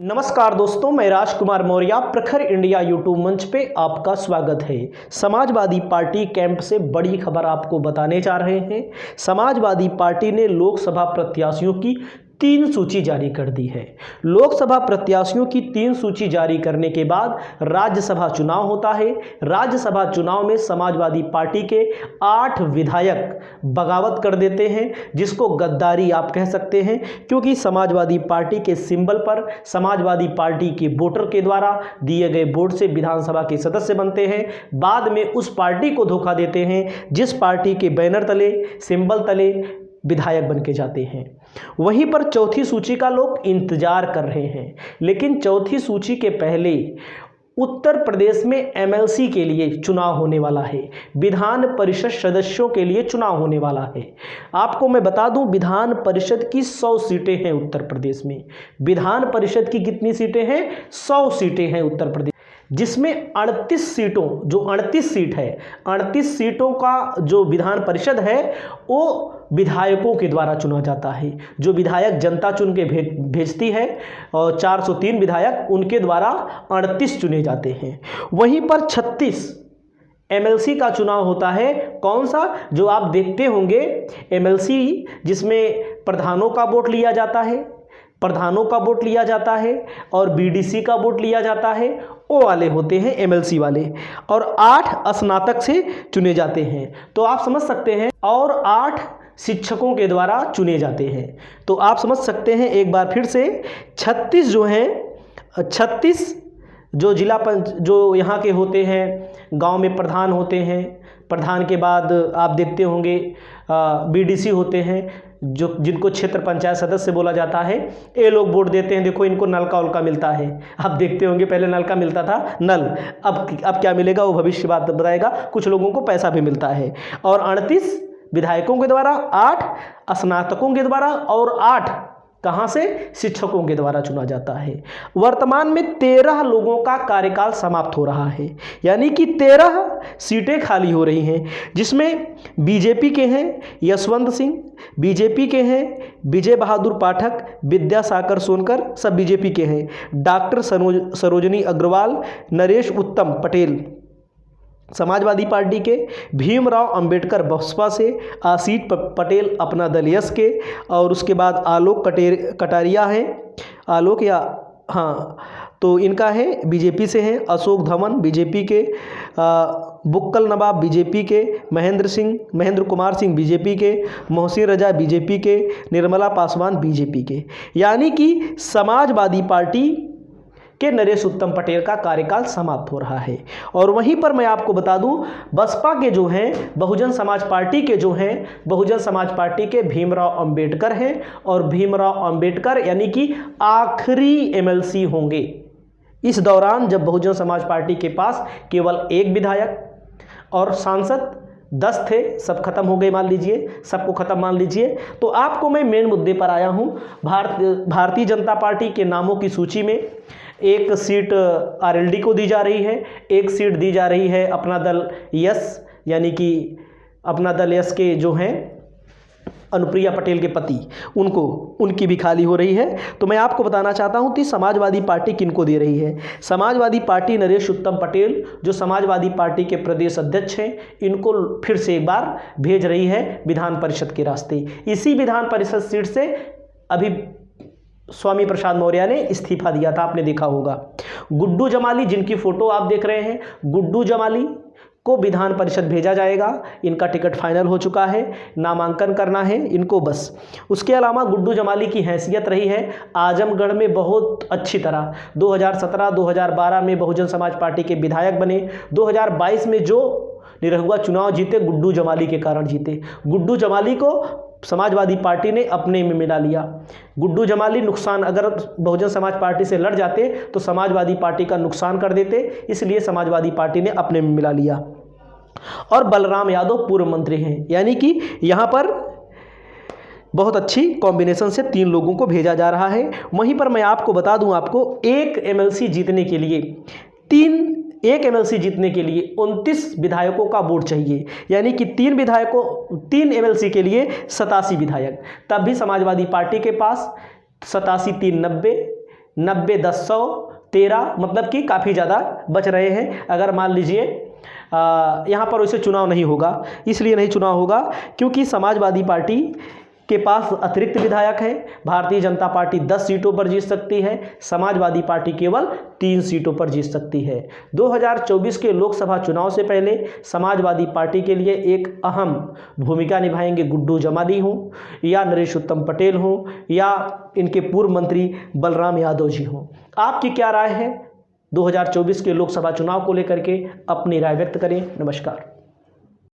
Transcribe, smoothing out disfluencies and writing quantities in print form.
नमस्कार दोस्तों, मैं राजकुमार मौर्य प्रखर इंडिया यूट्यूब मंच पे आपका स्वागत है। समाजवादी पार्टी कैंप से बड़ी खबर आपको बताने जा रहे हैं। समाजवादी पार्टी ने लोकसभा प्रत्याशियों की 3 सूची जारी कर दी है। लोकसभा प्रत्याशियों की 3 सूची जारी करने के बाद राज्यसभा चुनाव होता है। राज्यसभा चुनाव में समाजवादी पार्टी के 8 विधायक बगावत कर देते हैं, जिसको गद्दारी आप कह सकते हैं, क्योंकि समाजवादी पार्टी के सिंबल पर समाजवादी पार्टी के वोटर के द्वारा दिए गए वोट से विधानसभा के सदस्य बनते हैं। बाद में उस पार्टी को धोखा देते हैं जिस पार्टी के बैनर तले, सिंबल तले विधायक बन के जाते हैं। वहीं पर चौथी सूची का लोग इंतजार कर रहे हैं, लेकिन चौथी सूची के पहले उत्तर प्रदेश में एमएलसी के लिए चुनाव होने वाला है। विधान परिषद सदस्यों के लिए चुनाव होने वाला है। आपको मैं बता दूं, विधान परिषद की 100 सीटें हैं उत्तर प्रदेश में। विधान परिषद की कितनी सीटें हैं? 100 सीटें हैं उत्तर प्रदेश, जिसमें 38 सीटों, जो 38 सीट है, 38 सीटों का जो विधान परिषद है वो विधायकों के द्वारा चुना जाता है। जो विधायक जनता चुन के भेजती है, और 403 विधायक उनके द्वारा 38 चुने जाते हैं। वहीं पर 36 एमएलसी का चुनाव होता है। कौन सा? जो आप देखते होंगे एमएलसी, जिसमें प्रधानों का वोट लिया जाता है, और बीडीसी का वोट लिया जाता है, वो वाले होते हैं एमएलसी वाले। और 8 स्नातक से चुने जाते हैं, तो आप समझ सकते हैं। और 8 शिक्षकों के द्वारा चुने जाते हैं, तो आप समझ सकते हैं। एक बार फिर से 36 जो हैं, 36 जो जो यहाँ के होते हैं, गांव में प्रधान होते हैं। प्रधान के बाद आप देखते होंगे बीडीसी होते हैं, जो जिनको क्षेत्र पंचायत सदस्य बोला जाता है। ये लोग वोट देते हैं। देखो, इनको नलका उल्का मिलता है। आप देखते होंगे पहले नलका मिलता था, नल। अब क्या मिलेगा वो भविष्य बात बताएगा। कुछ लोगों को पैसा भी मिलता है। और 38 विधायकों के द्वारा, 8 स्नातकों के द्वारा, और 8 कहाँ से? शिक्षकों के द्वारा चुना जाता है। वर्तमान में 13 लोगों का कार्यकाल समाप्त हो रहा है, यानी कि 13 सीटें खाली हो रही हैं, जिसमें बीजेपी के हैं यशवंत सिंह, बीजेपी के हैं विजय बहादुर पाठक, विद्यासागर सोनकर, सब बीजेपी के हैं। डॉक्टर सरोजनी अग्रवाल, नरेश उत्तम पटेल समाजवादी पार्टी के, भीमराव अंबेडकर बसपा से, आशीष पटेल अपना दल यस के, और उसके बाद आलोक कटारिया है, तो इनका है बीजेपी से हैं। अशोक धवन बीजेपी के, बुक्कल नवाब बीजेपी के, महेंद्र कुमार सिंह बीजेपी के, मोहसिन रजा बीजेपी के, निर्मला पासवान बीजेपी के। यानी कि समाजवादी पार्टी के नरेश उत्तम पटेल का कार्यकाल समाप्त हो रहा है। और वहीं पर मैं आपको बता दूं, बसपा के जो हैं, बहुजन समाज पार्टी के जो हैं, बहुजन समाज पार्टी के भीमराव अंबेडकर हैं। और भीमराव अंबेडकर यानी कि आखिरी एमएलसी होंगे इस दौरान, जब बहुजन समाज पार्टी के पास केवल 1 विधायक और सांसद 10 थे। सब खत्म हो गए, मान लीजिए, सबको खत्म मान लीजिए। तो आपको मैं मेन मुद्दे पर आया हूं। भारतीय जनता पार्टी के नामों की सूची में 1 सीट आरएलडी को दी जा रही है, 1 सीट दी जा रही है अपना दल यस, यानी कि अपना दल यस के जो हैं अनुप्रिया पटेल के पति, उनकी भी खाली हो रही है। तो मैं आपको बताना चाहता हूं कि समाजवादी पार्टी किनको दे रही है। समाजवादी पार्टी नरेश उत्तम पटेल, जो समाजवादी पार्टी के प्रदेश अध्यक्ष हैं, इनको फिर से एक बार भेज रही है विधान परिषद के रास्ते। इसी विधान परिषद सीट से अभी स्वामी प्रसाद मौर्य ने इस्तीफा दिया था, आपने देखा होगा। गुड्डू जमाली, जिनकी फोटो आप देख रहे हैं, गुड्डू जमाली को विधान परिषद भेजा जाएगा। इनका टिकट फाइनल हो चुका है, नामांकन करना है इनको बस। उसके अलावा गुड्डू जमाली की हैसियत रही है आजमगढ़ में बहुत अच्छी तरह। 2017-2012 में बहुजन समाज पार्टी के विधायक बने। 2022 में जो निरहुआ चुनाव जीते, गुड्डू जमाली के कारण जीते। गुड्डू जमाली को समाजवादी पार्टी ने अपने में मिला लिया। गुड्डू जमाली नुकसान, अगर बहुजन समाज पार्टी से लड़ जाते तो समाजवादी पार्टी का नुकसान कर देते, इसलिए समाजवादी पार्टी ने अपने में मिला लिया। और बलराम यादव पूर्व मंत्री हैं, यानी कि यहाँ पर बहुत अच्छी कॉम्बिनेशन से 3 लोगों को भेजा जा रहा है। वहीं पर मैं आपको बता दूं, आपको एक एमएलसी जीतने के लिए 29 विधायकों का वोट चाहिए, यानी कि 3 एमएलसी के लिए 87 विधायक। तब भी समाजवादी पार्टी के पास 87 3 90 90 10 100 13, मतलब कि काफ़ी ज़्यादा बच रहे हैं। अगर मान लीजिए यहाँ पर वैसे चुनाव नहीं होगा, इसलिए नहीं चुनाव होगा क्योंकि समाजवादी पार्टी के पास अतिरिक्त विधायक है। भारतीय जनता पार्टी 10 सीटों पर जीत सकती है, समाजवादी पार्टी केवल 3 सीटों पर जीत सकती है। 2024 के लोकसभा चुनाव से पहले समाजवादी पार्टी के लिए एक अहम भूमिका निभाएंगे गुड्डू जमाली हों या नरेश उत्तम पटेल हों या इनके पूर्व मंत्री बलराम यादव जी हों। आपकी क्या राय है 2024 के लोकसभा चुनाव को लेकर के? अपनी राय व्यक्त करें। नमस्कार।